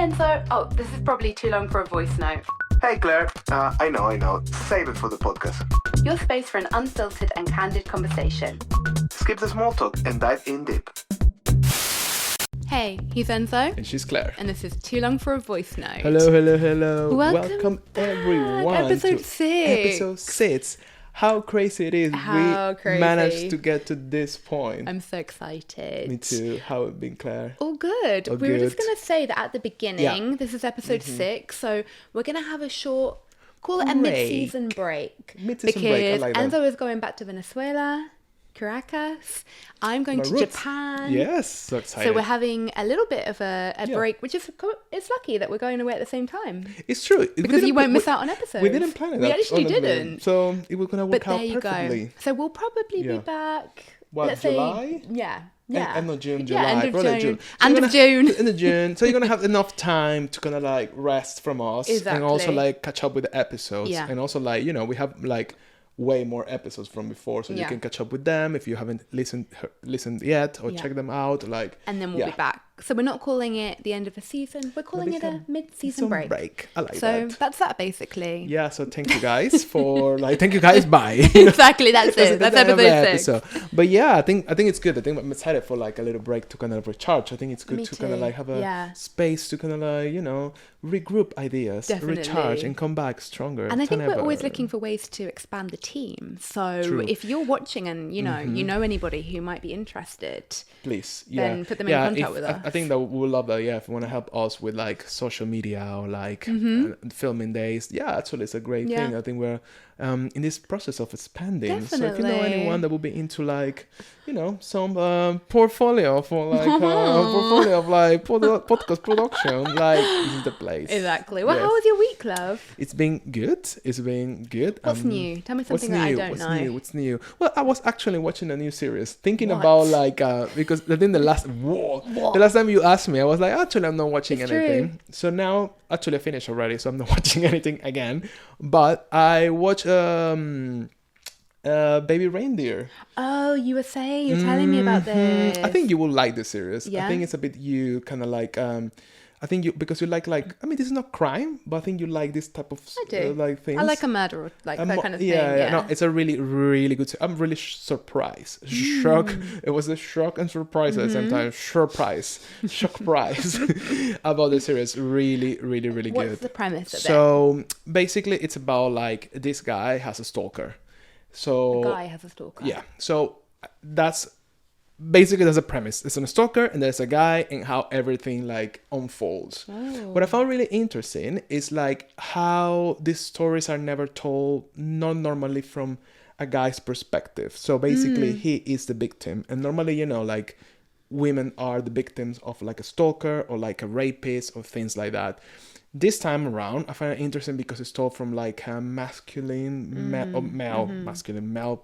Enzo. Oh, this is probably too long for a voice note. Hey Claire, I know. Save it for the podcast. Your space for an unfiltered and candid conversation. Skip the small talk and dive in deep. Hey, he's Enzo. And she's Claire. And this is Too Long for a Voice Note. Hello. Welcome everyone. Episode to 6. Episode 6. How crazy it is. We managed to get to this point. I'm so excited. Me too. How have it been, Claire? All good. We were just going to say that at the beginning, this is episode 6, so we're going to have a short, call it a mid-season break. Mid-season break, I like that. Enzo is going back to Venezuela, Caracas. I'm going to Japan. Yes, so excited. So we're having a little bit of a break, which is it's lucky that we're going away at the same time. It's true. Because you won't miss out on episodes. We didn't plan it. We actually didn't. So it was going to work out perfectly. But there you go. So we'll probably be back. What, July? Yeah. End of June, July. Yeah, end of June. So end of June. End of June. So you're going to have enough time to kind of like rest from us. Exactly. And also like catch up with the episodes. Yeah. And also like, we have like way more episodes from before, so you can catch up with them if you haven't listened yet or check them out. Like, and then we'll be back. So we're not calling it the end of a season. We're calling it a mid-season break. I like that. So that's that basically. Yeah. So thank you guys for thank you guys. Bye. Exactly. That's it. That's episode 6. But yeah, I think it's good. I think I'm excited for like a little break to kind of recharge. I think it's good to kind of like have a space to kind of like regroup ideas, recharge, and come back stronger. And I think we're always looking for ways to expand the team. So if you're watching and you know anybody who might be interested, please, then put them in contact with us. I think that we would love that. Yeah, if you want to help us with like social media or like filming days, actually, it's a great thing. I think we're in this process of expanding. Definitely. So if you know anyone that would be into like some portfolio for like portfolio of like podcast production, like this is the place. Exactly. Well, how was your week, love? It's been good. What's new? Tell me something that I don't know. What's new? Well, I was actually watching a new series, thinking about like because I think the last time you asked me, I was like, actually, I'm not watching anything. True. So now, actually, I finished already, so I'm not watching anything again. But I watched Baby Reindeer. Oh, you were telling me about this. I think you will like the series. Yeah? I think it's a bit you kind of like I think because you like I mean, this is not crime, but I think you like this type of like things. I like a murder, like that kind of thing. Yeah. No, it's a really, really good. I'm really surprised. Shock. It was a shock and surprise at the same time. Shock prize about the series. Really, really, really good. What's the premise of it? So basically, it's about like this guy has a stalker. So a guy has a stalker. Yeah. So that's a premise. There's a stalker and there's a guy and how everything like unfolds. What I found really interesting is like how these stories are never told not normally from a guy's perspective. So basically he is the victim, and normally like women are the victims of like a stalker or like a rapist or things like that. This time around, I find it interesting because it's told from like a male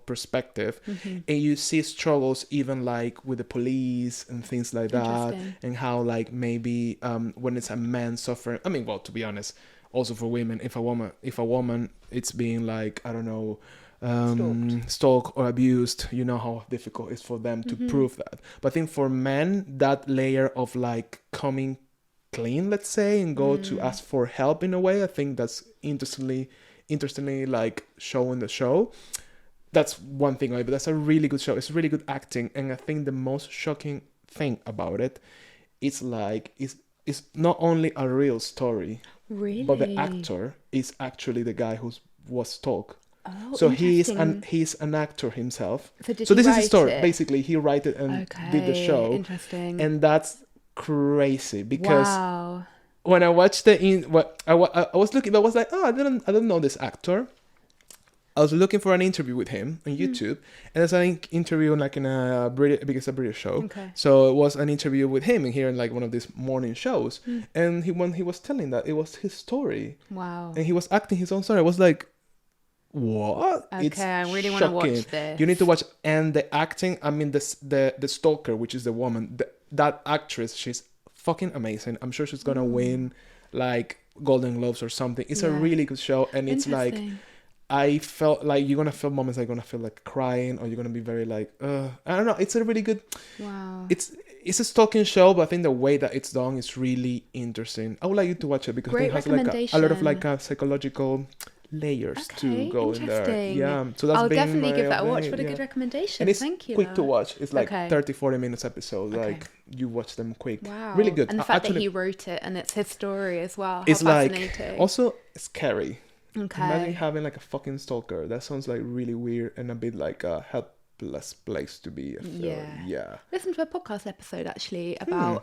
perspective, and you see struggles even like with the police and things like that, and how like maybe when it's a man suffering. I mean, well, to be honest, also for women, if a woman, it's being like stalked or abused, you know how difficult it is for them to prove that. But I think for men, that layer of like coming clean, let's say, and go to ask for help in a way, I think that's interestingly like shown the show. That's one thing, but that's a really good show. It's really good acting, and I think the most shocking thing about it is like it's not only a real story, but the actor is actually the guy who was stalked. Oh, so he's an actor himself. So this is his story. Basically, he wrote it and did the show. Interesting. And that's crazy because when I watched I was looking, I was like, I don't know this actor. I was looking for an interview with him on YouTube, and there's an interview like in a British show. So it was an interview with him here in like one of these morning shows, and when he was telling that, it was his story. Wow. And he was acting his own story. I was like, what? Okay, I really want to watch this. You need to watch. And the acting, I mean, the stalker, which is the woman, that actress, she's fucking amazing. I'm sure she's gonna win like Golden Globes or something. It's a really good show, and it's like I felt like you're gonna feel moments like you're gonna feel like crying, or you're gonna be very like I don't know. It's a really good. Wow. It's a stalking show, but I think the way that it's done is really interesting. I would like you to watch it because Great I think it has like a lot of like psychological layers to go in there. Yeah, so that's I'll been definitely give that a watch. opinion, What a good recommendation. and it's Thank you. quick to watch. It's like Okay. 30-40 minutes episode. Okay. Like you watch them quick. Wow. Really good. And the fact Actually, that he wrote it and it's his story as well. How it's like fascinating. also scary. Okay. Imagine having like a fucking stalker. That sounds like really weird and a bit like a helpless place to be. I feel. Yeah. Listened to a podcast episode actually about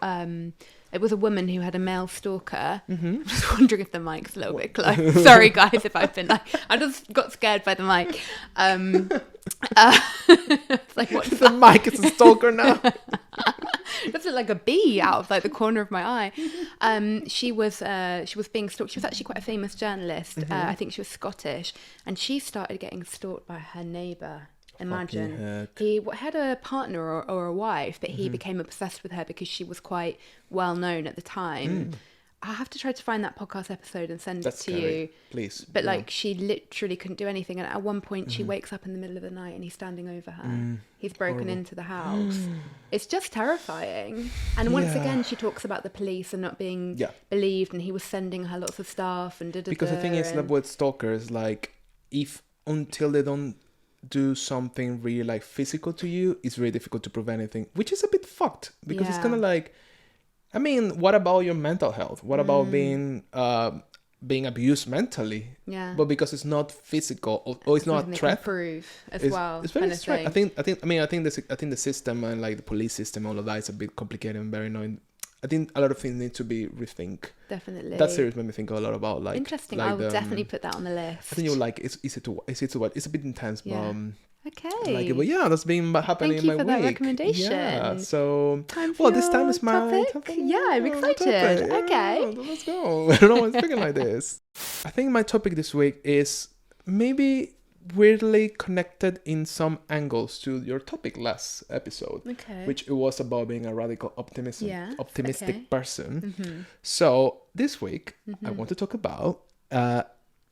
it was a woman who had a male stalker. I'm just wondering if the mic's a little bit close. Sorry guys if I've been like, I just got scared by the mic. It's like, what's The mic is a stalker now. That's like a bee out of like the corner of my eye. She was being stalked. She was actually quite a famous journalist. I think she was Scottish, and she started getting stalked by her neighbour. Imagine he had a partner or a wife, but he became obsessed with her because she was quite well known at the time. I have to try to find that podcast episode and send it to you, please. But like, she literally couldn't do anything, and at one point she wakes up in the middle of the night and he's standing over her. He's broken into the house. It's just terrifying. And once again, she talks about the police and not being believed, and he was sending her lots of stuff and because the thing is that with stalkers, like, if until they don't do something really like physical to you, it's really difficult to prove anything, which is a bit fucked, because it's kind of like, I mean, what about your mental health? What about being abused mentally? Yeah. But because it's not physical or it's not a threat, prove as it's, well. it's very strange. I think the system and like the police system, all of that is a bit complicated and very annoying. I think a lot of things need to be rethink. Definitely. That series made me think a lot about like. Interesting. Like I'll definitely put that on the list. I think you'll like it's easy to watch. It's a bit intense, but okay. like it. But yeah, that's been happening Thank you in my for week. that recommendation. Yeah. So this time is my topic. Yeah, I'm excited. Okay. Let's go. I don't know why I'm speaking like this. I think my topic this week is maybe weirdly connected in some angles to your topic last episode, which it was about being a radical optimistic person. So this week I want to talk about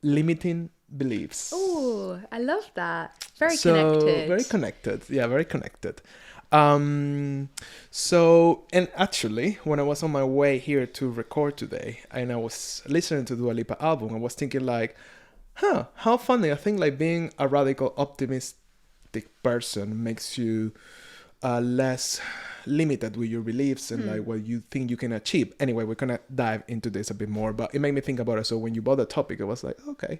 limiting beliefs. Oh, I love that. Very connected. Very connected. Yeah, very connected. So, and actually, when I was on my way here to record today, and I was listening to Dua Lipa album, I was thinking like, how funny. I think like being a radical optimistic person makes you less limited with your beliefs and like what you think you can achieve. Anyway, we're gonna dive into this a bit more, but it made me think about it. So when you bought the topic, I was like, okay.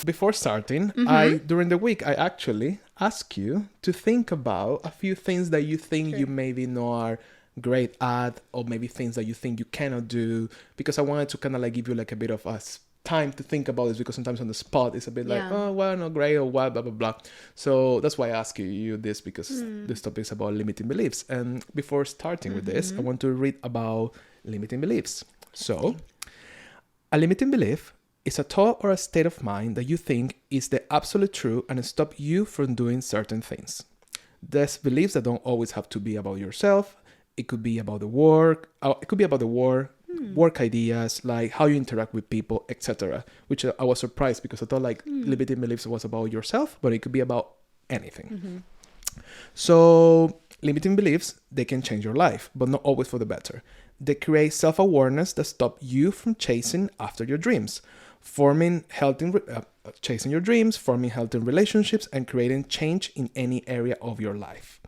Before starting, during the week, I actually asked you to think about a few things that you think you maybe not are great at, or maybe things that you think you cannot do, because I wanted to kind of like give you like a bit of time to think about this, because sometimes on the spot it's a bit like, oh, well, not great, or what, blah, blah, blah. So that's why I ask you this, because this topic is about limiting beliefs. And before starting with this, I want to read about limiting beliefs. So, a limiting belief is a thought or a state of mind that you think is the absolute truth and stop you from doing certain things. There's beliefs that don't always have to be about yourself. It could be about the work. It could be about the war. Work ideas, like how you interact with people, etc. Which I was surprised, because I thought like limiting beliefs was about yourself, but it could be about anything. So limiting beliefs, they can change your life, but not always for the better. They create self-awareness that stop you from chasing after your dreams, chasing your dreams, forming healthy relationships, and creating change in any area of your life.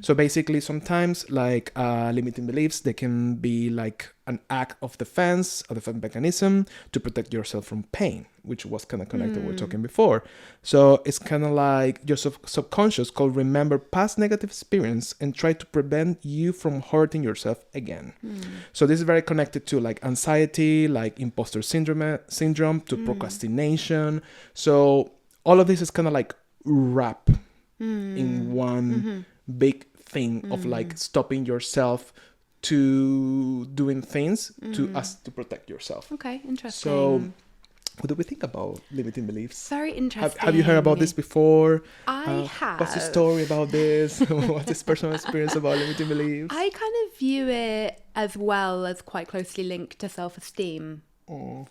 So basically, sometimes like limiting beliefs, they can be like an act of defense, a defense mechanism to protect yourself from pain, which was kind of connected to what we were talking before. So it's kind of like your subconscious could remember past negative experience and try to prevent you from hurting yourself again. So this is very connected to like anxiety, like imposter syndrome, to procrastination. So all of this is kind of like wrapped in one big thing of like stopping yourself to doing things to protect yourself. Okay, interesting. So what do we think about limiting beliefs? Very interesting. Have you heard about this before? I have. What's the story about this? What's this personal experience about limiting beliefs? I kind of view it as well as quite closely linked to self-esteem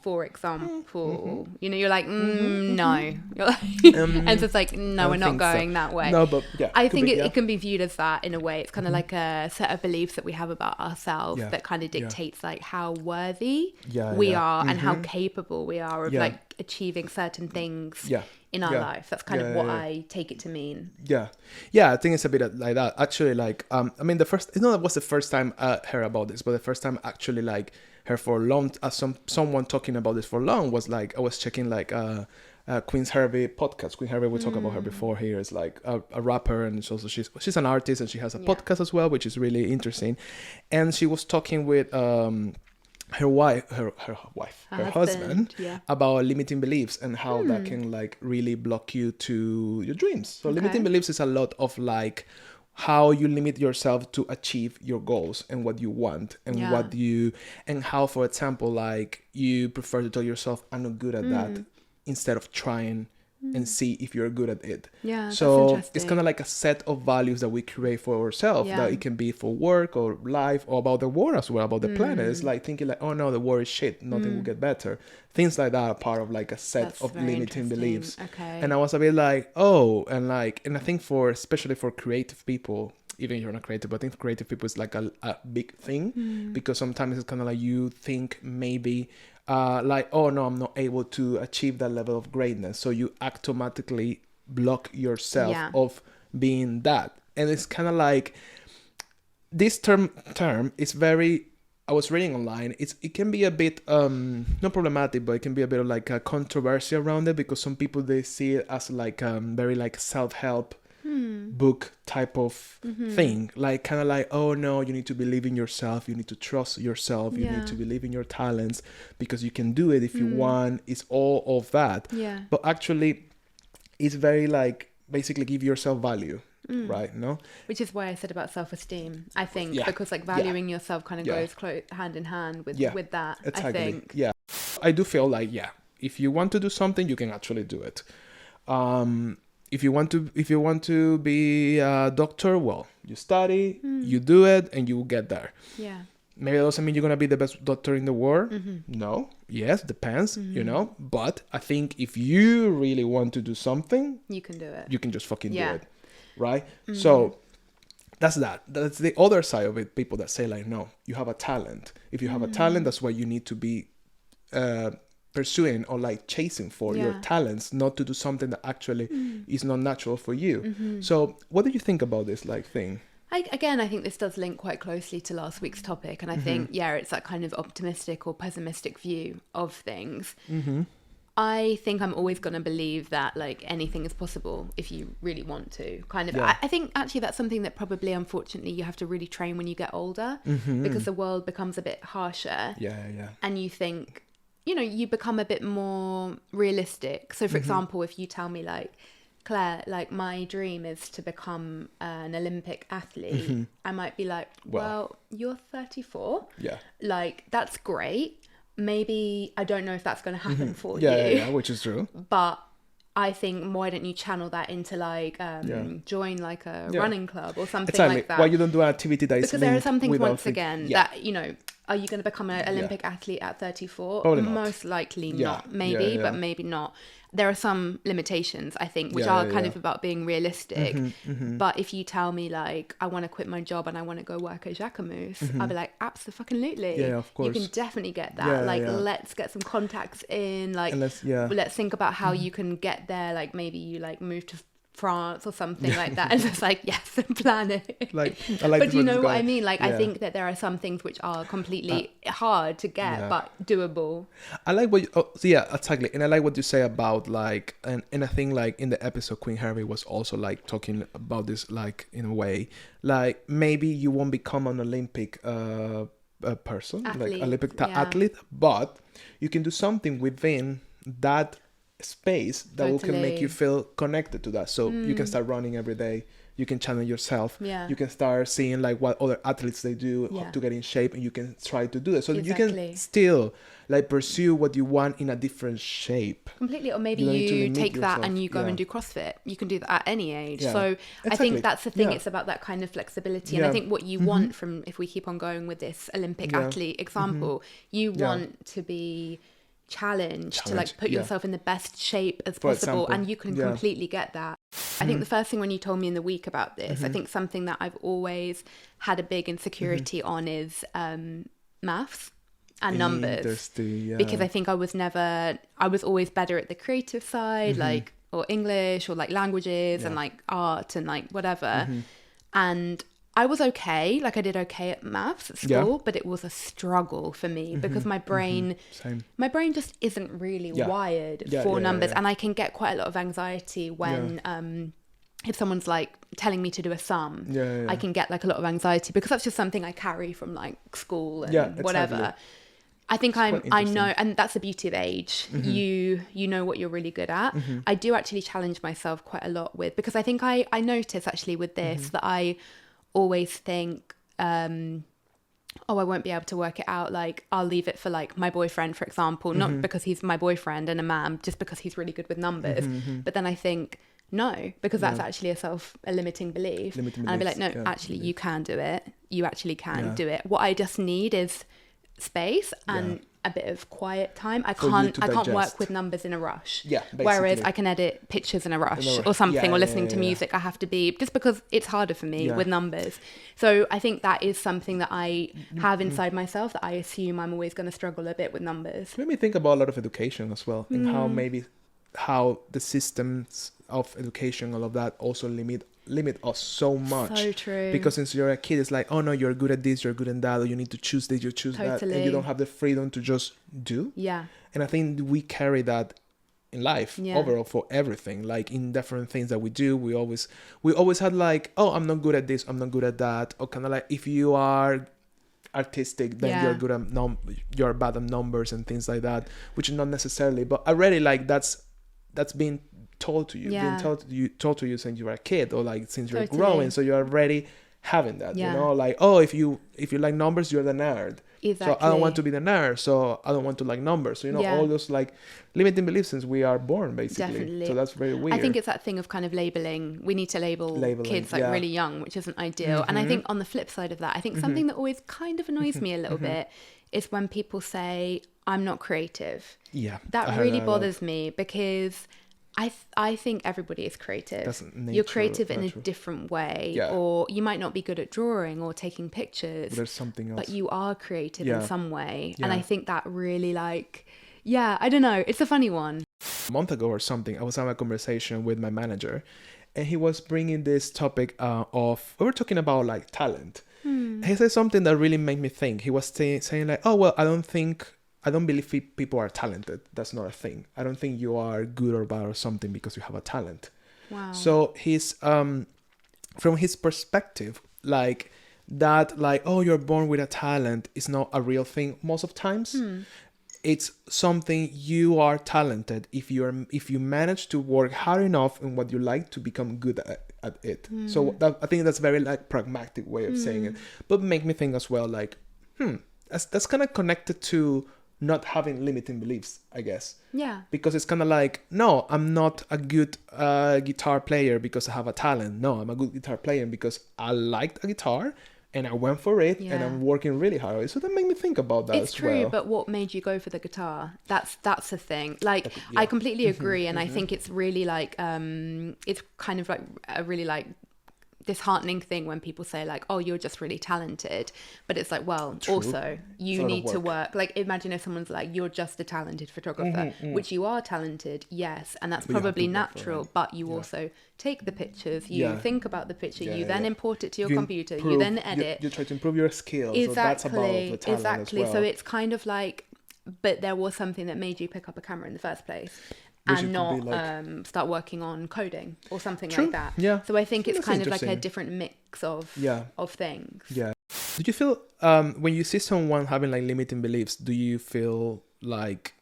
for example, you know, you're like, no, you're like, and so it's like, no, we're not going that way. No, but yeah, I think it can be viewed as that in a way. It's kind of like a set of beliefs that we have about ourselves that kind of dictates like how worthy we are and how capable we are of like achieving certain things in our life. That's kind of what I take it to mean. I think it's a bit like that actually. Like I mean, that was the first time I heard about this, but the first time actually like heard for long someone talking about this for long was like I was checking like Queen's Harvey podcast. Queen Harvey, we talked about her before here, is like a rapper, and she's an artist, and she has a podcast as well, which is really interesting. And she was talking with her husband about limiting beliefs and how that can like really block you to your dreams. So limiting beliefs is a lot of like how you limit yourself to achieve your goals and what you want and and how, for example, like you prefer to tell yourself I'm not good at that instead of trying and see if you're good at it. So it's kind of like a set of values that we create for ourselves, that it can be for work or life or about the world as well, about the planet. It's like thinking like, oh no, the world is shit, nothing will get better. Things like that are part of like a set of limiting beliefs. And I was a bit like, and I think especially for creative people, even if you're not creative, but I think for creative people it's like a big thing, because sometimes it's kind of like you think maybe like, oh no, I'm not able to achieve that level of greatness, so you automatically block yourself of being that. And it's kind of like this term is very, I was reading online, it can be a bit not problematic, but it can be a bit of like a controversy around it, because some people, they see it as like very like self-help book type of thing, like kind of like, oh no, you need to believe in yourself, you need to trust yourself, you need to believe in your talents because you can do it if you want. It's all of that, but actually it's very like basically give yourself value, right? No, which is why I said about self-esteem, I think, because like valuing yourself kind of goes hand in hand with that. Exactly. I think I do feel like if you want to do something, you can actually do it. If you want to be a doctor, well, you study, you do it, and you will get there. Maybe it doesn't mean you're gonna be the best doctor in the world. No, yes, depends, you know. But I think if you really want to do something, you can do it. You can just fucking do it, right? So that's the other side of it. People that say like, no, you have a talent. If you have a talent, that's why you need to be pursuing or like chasing for your talents, not to do something that actually is not natural for you. So what do you think about this like thing? I think this does link quite closely to last week's topic, and I think it's that kind of optimistic or pessimistic view of things. I think I'm always going to believe that like anything is possible if you really want to, kind of. I think actually that's something that probably, unfortunately, you have to really train when you get older, because the world becomes a bit harsher. And you think, you know, you become a bit more realistic. So for example, if you tell me like, Claire, like my dream is to become an Olympic athlete, I might be like, well, you're 34. Like, that's great. Maybe I don't know if that's going to happen for you. Which is true. But I think, why don't you channel that into like join like a running club or something like that? Why you don't do an activity that is because there are some things once again that, you know, are you going to become an Olympic athlete at 34? Probably not. Most likely not. Maybe, but maybe not. There are some limitations, I think, which are kind of about being realistic. But if you tell me, like, I want to quit my job and I want to go work at Jacquemus, I'll be like, absolutely. Yeah, of course. You can definitely get that. Let's get some contacts in. Like, let's think about how you can get there. Like, maybe you, like, move to France or something like that, and it's like, yes, plan it. Like, I like, but you know what I mean? Like, I think that there are some things which are completely hard to get, but doable. I like what exactly. And I like what you say about like, and I think like in the episode, Queen Harvey was also like talking about this, like in a way, like maybe you won't become an Olympic person, athlete, like Olympic athlete, but you can do something within that space that can make you feel connected to that. So you can start running every day, you can challenge yourself. Yeah. You can start seeing like what other athletes they do Yeah. to get in shape, and you can try to do that. So you Exactly. can still like pursue what you want in a different shape. Completely. Or maybe You don't need to you limit take that yourself. and you go Yeah. and do CrossFit. You can do that at any age. Yeah. So I Exactly. think that's the thing. Yeah. It's about that kind of flexibility. Yeah. And I think what you want from, if we keep on going with this Olympic Yeah. athlete example, you Yeah. want to be challenged to like Challenged, put yeah. yourself in the best shape as For possible, example, and you can yeah. completely get that. I think the first thing when you told me in the week about this, Mm-hmm. I think something that I've always had a big insecurity on is maths and numbers, Interesting, yeah. because I think I was always better at the creative side, Mm-hmm. like, or English, or like languages, and Yeah. like art and like whatever. Mm-hmm. And I was okay, like I did okay at maths at Yeah. school, but it was a struggle for me because my brain Same. just isn't really Yeah. wired Yeah, for yeah, numbers. yeah. And I can get quite a lot of anxiety when if someone's like telling me to do a sum. Yeah. I can get like a lot of anxiety because that's just something I carry from like school and Yeah, whatever. exactly. I think quite I interesting. know, and that's the beauty of age. You know what you're really good at. I do actually challenge myself quite a lot with, because I think I notice actually with this that I always think, oh, I won't be able to work it out. Like, I'll leave it for like my boyfriend, for example, not because he's my boyfriend and a man, just because he's really good with numbers. But then I think, no, because that's actually a limiting belief. Limiting And I'd be like, beliefs, no, yeah, actually, you can do it. You actually can Yeah. do it. What I just need is space and Yeah. a bit of quiet time. I For you can't to work digest. with numbers in a rush. Yeah, Whereas basically. I can edit pictures in a rush rush. or something, Yeah, or yeah, listening to yeah, yeah. music. I have to be, just because it's harder for me Yeah. with numbers. So I think that is something that I have inside myself, that I assume I'm always going to struggle a bit with numbers. Made me think about a lot of education as well, and how the systems of education, all of that, also limit us so much. So true. Because since you're a kid, it's like, oh no, you're good at this, you're good at that, or you need to choose this, you choose that, and Totally. you don't have the freedom to just do. Yeah. And I think we carry that in life Yeah. overall for everything, like in different things that we do. We always had like, oh, I'm not good at this, I'm not good at that, or kind of like, if you are artistic, then Yeah. you're good at you're bad at numbers and things like that, which is not necessarily, but already like that's been told to you, Yeah. being told to you since you were a kid, or like since you're Totally. growing, so you're already having that. Yeah. You know, like, oh, if you like numbers, you're the nerd. Exactly. So I don't want to be the nerd, so I don't want to like numbers. So, you know, Yeah. all those like limiting beliefs since we are born, basically. Definitely. So that's very weird. I think it's that thing of kind of labeling. We need to label Labeling, kids like yeah. really young, which isn't ideal. And I think on the flip side of that, I think something that always kind of annoys me a little bit is when people say, I'm not creative. yeah, I That heard really that a lot. bothers me, because I think everybody is creative. That's You're nature, creative in a natural. different way, Yeah. or you might not be good at drawing or taking pictures, But there's something else. but you are creative Yeah. in some way. And Yeah. I think that really I don't know. It's a funny one. A month ago or something, I was having a conversation with my manager, and he was bringing this topic of, we were talking about like talent. He said something that really made me think. He was saying like, oh, well, I don't believe people are talented. That's not a thing. I don't think you are good or bad or something because you have a talent. Wow. So he's from his perspective, like that, like, oh, you're born with a talent is not a real thing most of times. It's something you are talented if you manage to work hard enough in what you like to become good at it. So I think that's very like pragmatic way of saying it, but make me think as well like, that's kind of connected to not having limiting beliefs, I guess. Yeah. Because it's kind of like, no, I'm not a good guitar player because I have a talent. No, I'm a good guitar player because I liked a guitar and I went for it, and Yeah. I'm working really hard. So that made me think about that It's as true, well. but what made you go for the guitar? That's the thing. Like, yeah. I completely agree, and I think it's really like it's kind of like a really like disheartening thing when people say like, oh, you're just really talented, but it's like, well, True. also you It's a lot of need to work. work. Like, imagine if someone's like, you're just a talented photographer, which you are talented, yes, and that's But you have probably to work for natural, it. but you Yeah. also take the pictures, you Yeah. think about the picture, Yeah, you yeah, then yeah. import it to your You computer, you improve- then edit. You try to improve your skills. So that's about the talent Exactly. as well. So it's kind of like, but there was something that made you pick up a camera in the first place, Which it and could not be like- start working on coding or something True. like that. Yeah. So I think it's That's kind of like a interesting. different mix of Yeah. things. Yeah. Did you feel when you see someone having like limiting beliefs, do you feel like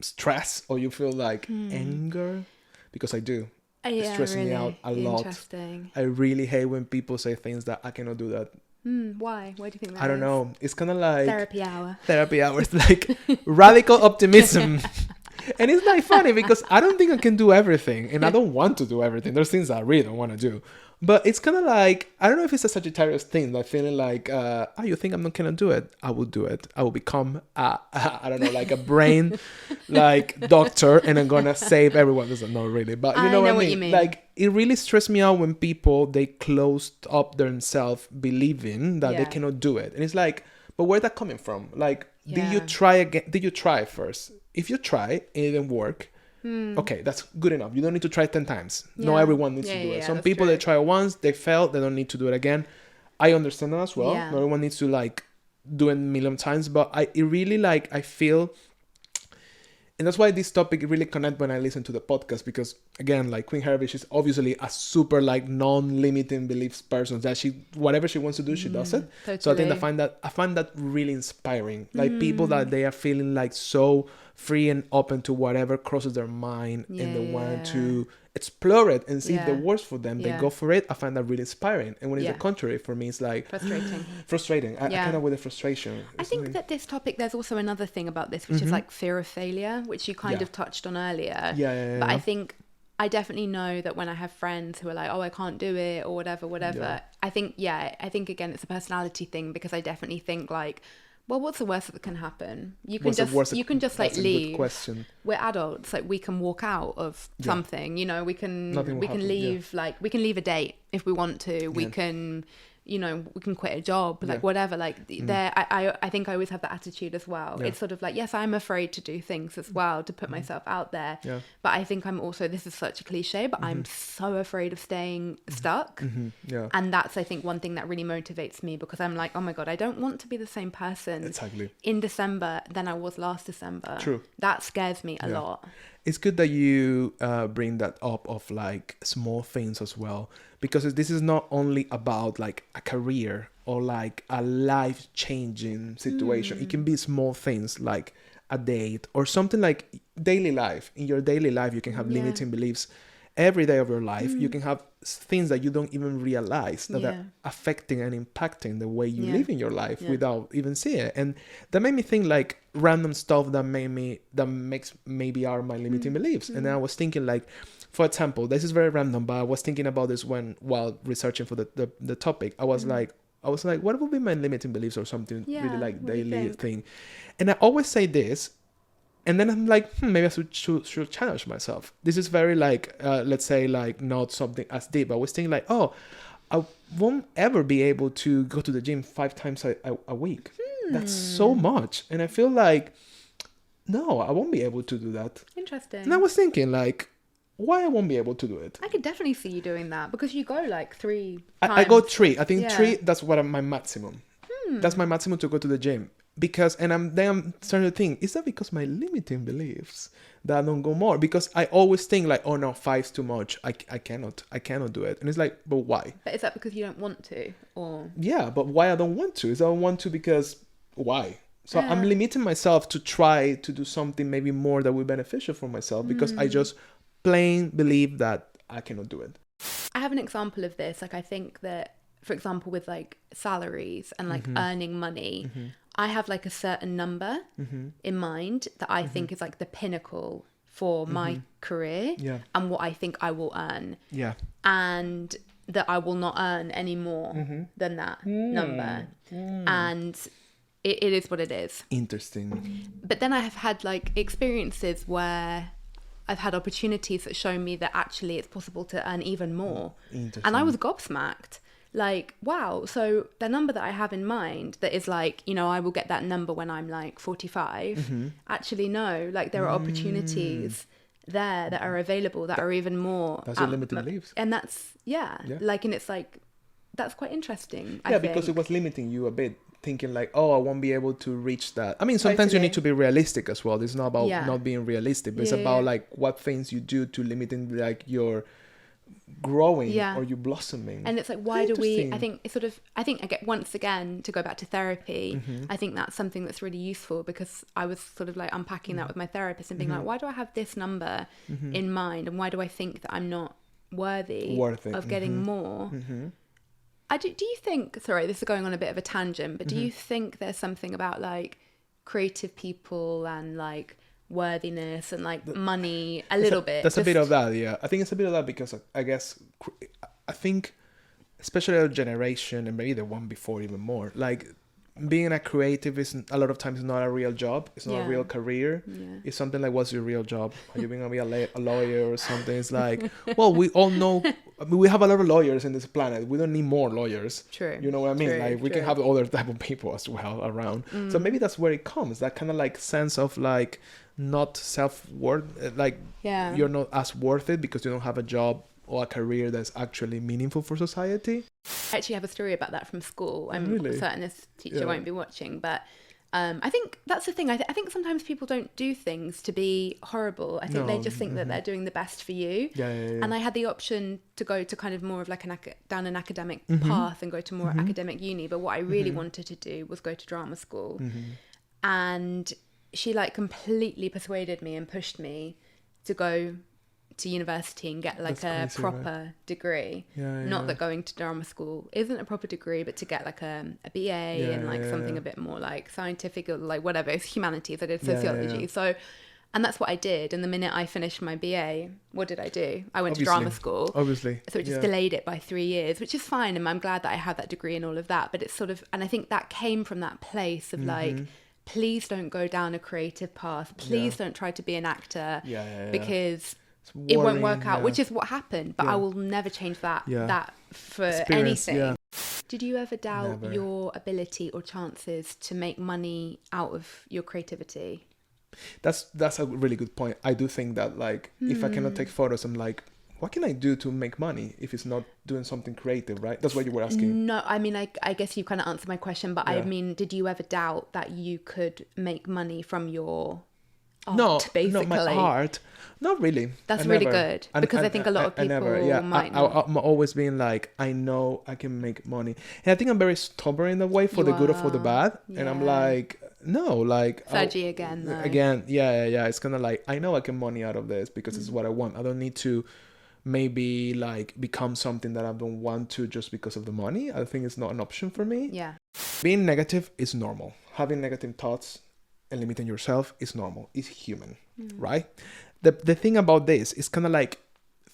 stress or you feel like anger? Because I do. Yeah, stresses me out a lot. Interesting. I really hate when people say things that I cannot do that. Why? Why do you think that I don't is? know. It's kind of like Therapy hour. like radical optimism. And it's not funny because I don't think I can do everything, and I don't want to do everything. There's things I really don't want to do. But it's kind of like, I don't know if it's a Sagittarius thing, like feeling like, oh, you think I'm not going to do it? I will do it. I will become, I don't know, like a brain, like doctor, and I'm going to save everyone. Doesn't know really, but you know what I mean? Like, it really stressed me out when people, they closed up themselves believing that they cannot do it. And it's like, but where's that coming from? Like, did you try again? Did you try first? If you try, it didn't work. Okay, that's good enough. You don't need to try 10 times. Not everyone needs to do it. Some people, they try once, they fail, they don't need to do it again. I understand that as well. Not everyone needs to like do it a million times, but I feel, and that's why this topic really connect when I listen to the podcast, because again, like Queen Herbie, she's obviously a super like non-limiting beliefs person, that she, whatever she wants to do, she does it. Totally. So I think I find that really inspiring. Like people that they are feeling like so free and open to whatever crosses their mind, and they want to explore it and see if it works for them. They go for it. I find that really inspiring. And when it's the contrary, for me, it's like frustrating. I kind of with the frustration. I think that this topic, there's also another thing about this, which is like fear of failure, which you kind of touched on earlier. But I think I definitely know that when I have friends who are like, oh, I can't do it or whatever. I think again, it's a personality thing, because I definitely think like, well, what's the worst that can happen? You can just like leave. Good question. We're adults, like we can walk out of something, you know, we can leave like we can leave a date if we want to. We can, you know, we can quit a job, like whatever. Like I think I always have that attitude as well. It's sort of like, yes, I'm afraid to do things as well, to put myself out there. But I think I'm also, this is such a cliche, but I'm so afraid of staying stuck. And that's, I think, one thing that really motivates me, because I'm like, oh my God, I don't want to be the same person in December than I was last December. True. That scares me a lot. It's good that you bring that up of like small things as well, because this is not only about like a career or like a life-changing situation. It can be small things like a date or something like daily life. In your daily life, you can have limiting beliefs every day of your life. You can have things that you don't even realize that are affecting and impacting the way you live in your life without even seeing it. And that made me think like random stuff that makes maybe are my limiting beliefs. And then I was thinking like, for example, this is very random, but I was thinking about this while researching for the topic. I was like, what would be my limiting beliefs or something really like daily thing? And I always say this, and then I'm like, maybe I should challenge myself. This is very like, let's say like not something as deep. I was thinking like, oh, I won't ever be able to go to the gym 5 times a week. That's so much. And I feel like, no, I won't be able to do that. Interesting. And I was thinking like, why I won't be able to do it? I could definitely see you doing that, because you go like 3 times. I go 3. I think 3, that's what my maximum. That's my maximum to go to the gym. Because, and I'm starting to think, is that because my limiting beliefs that I don't go more? Because I always think like, oh no, 5's too much. I cannot do it. And it's like, but why? But is that because you don't want to, or? Yeah, but why I don't want to? Is I don't want to because why? So I'm limiting myself to try to do something maybe more that will be beneficial for myself, because I just plain believe that I cannot do it. I have an example of this. Like I think that, for example, with like salaries and like earning money, I have like a certain number in mind that I think is like the pinnacle for my career and what I think I will earn. Yeah. And that I will not earn any more than that number. And it is what it is. Interesting. But then I have had like experiences where I've had opportunities that show me that actually it's possible to earn even more. And I was gobsmacked. Like, wow, so the number that I have in mind that is like, you know, I will get that number when I'm like 45. Actually, no, like there are opportunities there that are available that are even more. That's your limited beliefs. And that's, like, and it's like, that's quite interesting. I think. Because it was limiting you a bit, thinking like, oh, I won't be able to reach that. I mean, sometimes you need to be realistic as well. It's not about not being realistic, but it's about like what things you do to limiting like your growing or you blossoming. And it's like, why do we, I think once again, to go back to therapy, I think that's something that's really useful, because I was sort of like unpacking that with my therapist and being like, why do I have this number in mind, and why do I think that I'm not worthy Worthy. of getting more. Do you think, sorry, this is going on a bit of a tangent, but do you think there's something about like creative people and like worthiness and like money a little bit? That's a bit of that, yeah. I think it's a bit of that because I guess, I think, especially our generation and maybe the one before even more, like being a creative is a lot of times not a real job. It's not a real career. It's something like, what's your real job? Are you going to be a lawyer or something? It's like, well, we all know, I mean, we have a lot of lawyers in this planet. We don't need more lawyers. True. You know what I mean? True, like we can have other type of people as well around. So maybe that's where it comes. That kind of like sense of like not self-worth, like you're not as worth it because you don't have a job or a career that's actually meaningful for society. I actually have a story about that from school. I'm certain this teacher won't be watching, but I think that's the thing. I think sometimes people don't do things to be horrible. I think they just think that they're doing the best for you. And I had the option to go to kind of more of like down an academic path and go to more academic uni. But what I really wanted to do was go to drama school. And she like completely persuaded me and pushed me to go to university and get like That's a crazy, proper degree. Not that going to drama school isn't a proper degree, but to get like a BA and like something a bit more like scientific or like whatever. It's humanities. I did sociology. So, and that's what I did. And the minute I finished my BA, what did I do? I went to drama school. Obviously. So it just delayed it by 3 years, which is fine. And I'm glad that I had that degree and all of that. But it's sort of, and I think that came from that place of like, please don't go down a creative path. Please don't try to be an actor because it won't work out, which is what happened. But I will never change that for anything. Did you ever doubt your ability or chances to make money out of your creativity? That's a really good point. I do think that like if I cannot take photos, I'm like, what can I do to make money if it's not doing something creative, right? That's what you were asking. No, I mean, I guess you kind of answered my question, but I mean, did you ever doubt that you could make money from your art, basically? No, my art. Not really. That's really good because I think a lot of people might not. I'm always being like, I know I can make money. And I think I'm very stubborn in that way for the good or for the bad. And I'm like, no, like... Sergi again, though. Again, yeah. It's kind of like, I know I can money out of this because it's what I want. I don't need to maybe like become something that I don't want to just because of the money. I think it's not an option for me. Yeah. Being negative is normal. Having negative thoughts and limiting yourself is normal. It's human, right? The thing about this is kind of like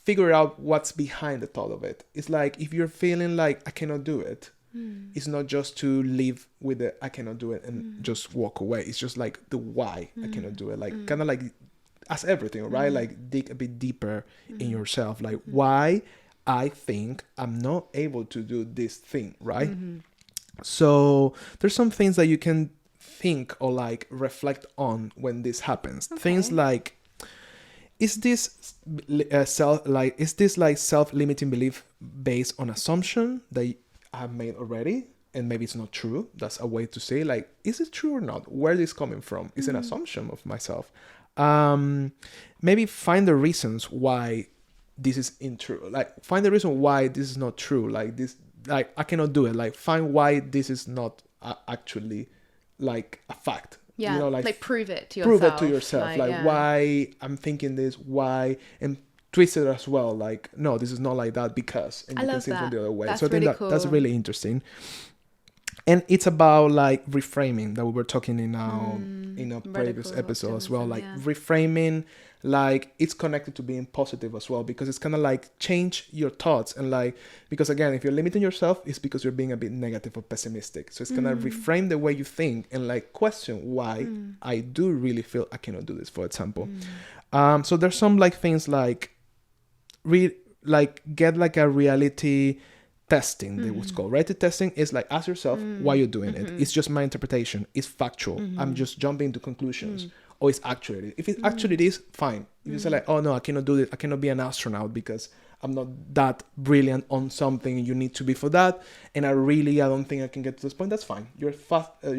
figure out what's behind the thought of it. It's like if you're feeling like I cannot do it, it's not just to live with the I cannot do it and just walk away. It's just like the why I cannot do it. Like kind of like as everything, right? Like dig a bit deeper in yourself. Like why I think I'm not able to do this thing, right? So there's some things that you can think or like reflect on when this happens. Things like, is this self-limiting belief based on assumption that I have made already and maybe it's not true? That's a way to say like, is it true or not? Where is this coming from? It's an assumption of myself. Maybe find the reasons why this is untrue. Like find the reason why this is not true. Like this, like I cannot do it. Like find why this is not actually like a fact. Yeah, you know, like prove it to yourself. Prove it to yourself. Like why I'm thinking this, why, and twist it as well. Like, no, this is not like that because, and you can see it from the other way. That's so I think really cool. that's really interesting. And it's about like reframing that we were talking in a previous episode as well. Like reframing, like it's connected to being positive as well, because it's kind of like change your thoughts and like, because again, if you're limiting yourself, it's because you're being a bit negative or pessimistic. So it's gonna reframe the way you think and like question why I do really feel I cannot do this, for example. So there's some like things like get like a reality testing, they would call reality testing. Is like ask yourself why you're doing it. It's just my interpretation. It's factual. I'm just jumping to conclusions. Or it's actually, if it actually is, fine. If you say like, oh no, I cannot do this, I cannot be an astronaut because I'm not that brilliant on something you need to be for that, and I don't think I can get to this point. That's fine. You're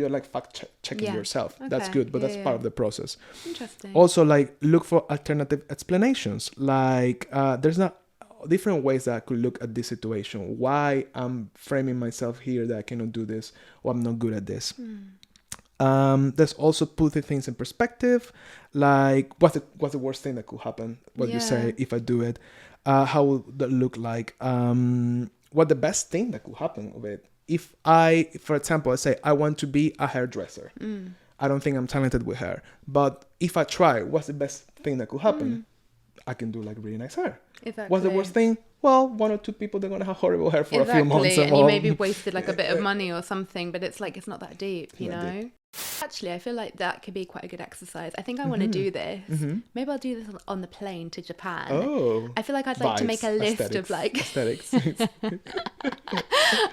like fact checking yourself. Okay. That's good, but that's part of the process. Interesting. Also, like look for alternative explanations. Like there's not different ways that I could look at this situation. Why I'm framing myself here that I cannot do this or I'm not good at this. There's also putting things in perspective, like what's the worst thing that could happen? What you say if I do it? How would that look like? What the best thing that could happen of it? If I, for example, I say I want to be a hairdresser. I don't think I'm talented with hair, but if I try, what's the best thing that could happen? I can do like really nice hair. Exactly. What's the worst thing? Well, 1 or 2 people, they're going to have horrible hair for a few months. And you maybe wasted like a bit of money or something, but it's like, it's not that deep, you know? Actually, I feel like that could be quite a good exercise. I think I want to do this. Maybe I'll do this on the plane to Japan. Oh. I feel like I'd like to make a list of like... Aesthetics.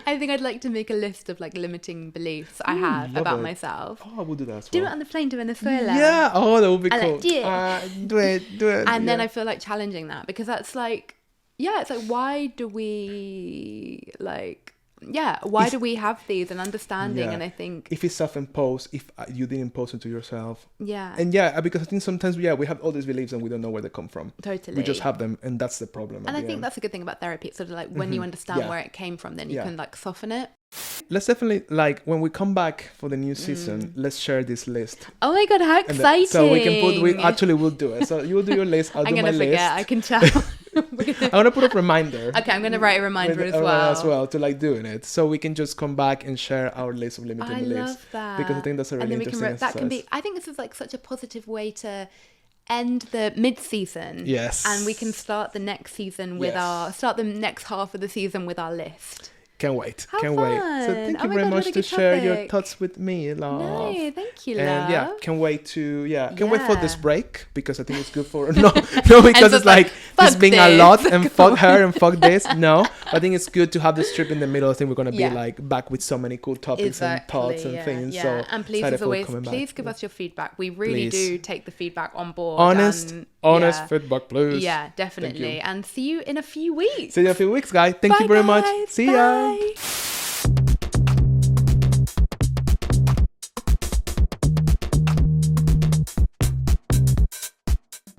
I think I'd like to make a list of like limiting beliefs I have about myself. Oh, I will do that as well. Do it on the plane to Venezuela. Yeah. Oh, that would be cool. Like, do it. And then I feel like challenging that, because that's like, it's like, why do we like... why do we have these and understanding? And I think if it's self-imposed, if you didn't impose it to yourself, and because I think sometimes we have all these beliefs and we don't know where they come from. Totally, we just have them, and that's the problem. And I think that's a good thing about therapy. It's sort of like when you understand where it came from, then you can like soften it. Let's definitely, like, when we come back for the new season, let's share this list. Oh my god, how exciting! So we can we'll do it. So you'll do your list, I'll do my list. I can tell. I'm gonna put a reminder. Okay, I'm gonna write a reminder as well to like doing it, so we can just come back and share our list of limiting beliefs. I love that, because I think that's a really interesting exercise. That can be. I think this is like such a positive way to end the mid-season. Yes, and we can start the next season with start the next half of the season with our list. Can't wait. How can't fun. wait. So thank you very God, much to share your thoughts with me, love. No, thank you, love. And can't wait to can't wait for this break, because I think it's good for no because it's like this being a lot and fuck her and fuck this. No, I think it's good to have this trip in the middle. I think we're gonna be like back with so many cool topics and thoughts and things. So and please, as always, please give us your feedback. We really do take the feedback on board. Honest feedback, please. Yeah, definitely. And see you in a few weeks. See you in a few weeks, guys. Thank you very much. See ya.